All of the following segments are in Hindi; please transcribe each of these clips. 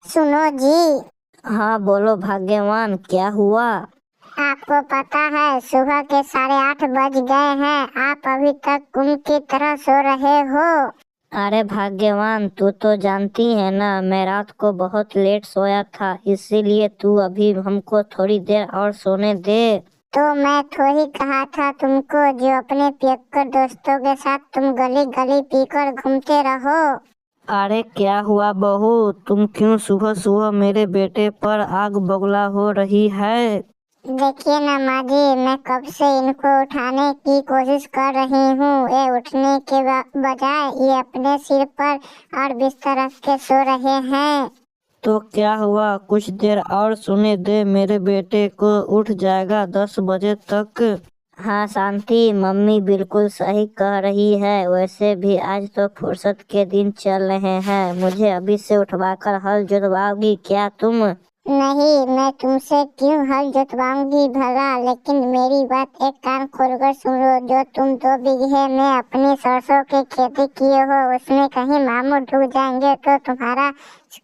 सुनो जी। हाँ बोलो भाग्यवान, क्या हुआ? आपको पता है सुबह के 8:30 बज गए हैं, आप अभी तक गुम की तरह सो रहे हो। अरे भाग्यवान, तू तो जानती है ना, मैं रात को बहुत लेट सोया था, इसीलिए तू अभी हमको थोड़ी देर और सोने दे। तो मैं थोड़ी कहा था तुमको जो अपने पियक्कर दोस्तों के साथ तुम गली गली पीकर घूमते रहो। अरे क्या हुआ बहू, तुम क्यों सुबह सुबह मेरे बेटे पर आग बबूला हो रही है? देखिए ना माँ जी, मैं कब से इनको उठाने की कोशिश कर रही हूँ। ये उठने के बजाय ये अपने सिर पर और बिस्तर रख के सो रहे हैं। तो क्या हुआ, कुछ देर और सोने दे, मेरे बेटे को उठ जाएगा 10 बजे तक। हाँ शांति, मम्मी बिल्कुल सही कह रही है। वैसे भी आज तो फुर्सत के दिन चल रहे हैं, मुझे अभी से उठवाकर हल जुतवाओगी क्या तुम? नहीं, मैं तुमसे क्यों हल जुतवाऊंगी भला, लेकिन मेरी बात एक कान खोलकर सुन लो। जो तुम 2 बीघे में अपनी सरसों की खेती किए हो, उसमें कहीं मामूर डूब जाएंगे तो तुम्हारा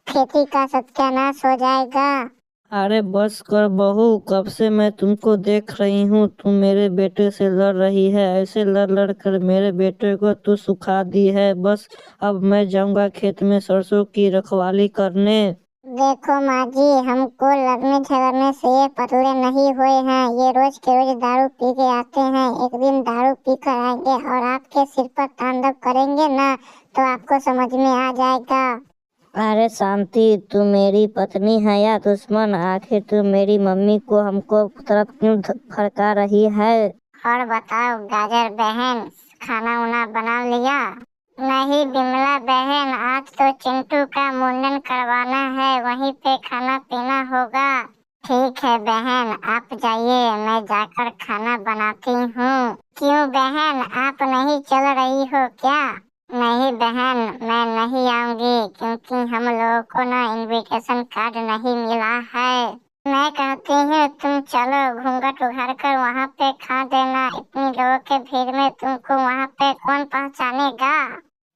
खेती का सत्यानाश हो जाएगा। अरे बस कर बहू, कब से मैं तुमको देख रही हूँ, तुम मेरे बेटे से लड़ रही है। ऐसे लड़ लड़ कर मेरे बेटे को तू सुखा दी है। बस अब मैं जाऊंगा खेत में सरसों की रखवाली करने। देखो माँ जी, हमको लड़ने झगड़ने से ये पतले नहीं हुए हैं। ये रोज के रोज दारू पी के आते हैं, एक दिन दारू पी कर आएंगे और आपके सिर पर तांडव करेंगे ना, तो आपको समझ में आ जाएगा। अरे शांति, तू मेरी पत्नी है या दुश्मन? आखिर तू मेरी मम्मी को हमको तरफ क्यों फड़का रही है? और बताओ गाजर बहन, खाना उना बना लिया? नहीं बिमला बहन, आज तो चिंटू का मुंडन करवाना है, वहीं पे खाना पीना होगा। ठीक है बहन, आप जाइए, मैं जाकर खाना बनाती हूँ। क्यों बहन, आप नहीं चल रही हो क्या? नहीं बहन, मैं नहीं आऊंगी क्योंकि हम लोगों को ना इनविटेशन कार्ड नहीं मिला है। मैं कहती हूँ तुम चलो, घूंघट उघाड़ कर वहाँ पे खा देना। इतनी लोगों के भीड़ में तुमको वहाँ पे कौन पहचानेगा।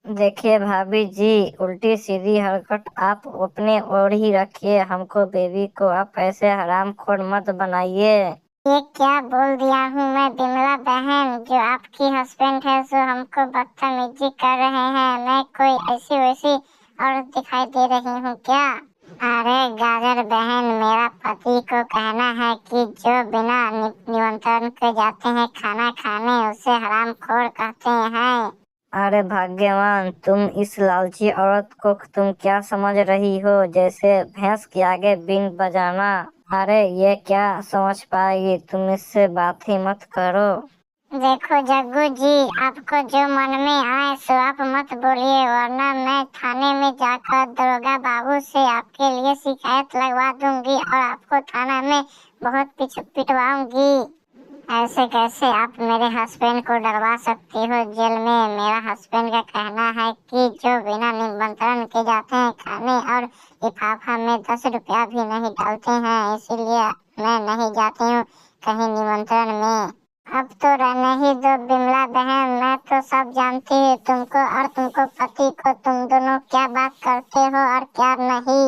देखिए भाभी जी, उल्टी सीधी हरकत आप अपने ओर ही रखिए, हमको बेबी को आप ऐसे हरामखोर मत बनाइए। ये क्या बोल दिया हूँ मैं बिमला बहन, जो आपकी हस्बैंड है सो हमको बदतमीजी कर रहे हैं। मैं कोई ऐसी वैसी औरत दिखाई दे रही हूँ क्या? अरे गाजर बहन, मेरा पति को कहना है कि जो बिना निमंत्रण के जाते हैं खाना खाने, उसे हरामखोर कहते हैं। अरे भाग्यवान, तुम इस लालची औरत को तुम क्या समझ रही हो, जैसे भैंस के आगे बीन बजाना। अरे ये क्या समझ पाएगी, तुम इससे बात ही मत करो। देखो जग्गू जी, आपको जो मन में आए सो आप मत बोलिए, वरना मैं थाने में जाकर दरोगा बाबू से आपके लिए शिकायत लगवा दूंगी और आपको थाना में बहुत पिटवाऊंगी। ऐसे कैसे आप मेरे हस्बैंड को डरवा सकती हो जेल में? मेरा हस्बैंड का कहना है कि जो बिना निमंत्रण के जाते हैं खाने और लिफाफा में 10 रुपया भी नहीं डालते हैं, इसीलिए मैं नहीं जाती हूँ कहीं निमंत्रण में। अब तो रहने ही दो बिमला बहन, मैं तो सब जानती हूँ तुमको और तुमको पति को, तुम दोनों क्या बात करते हो और क्या नहीं।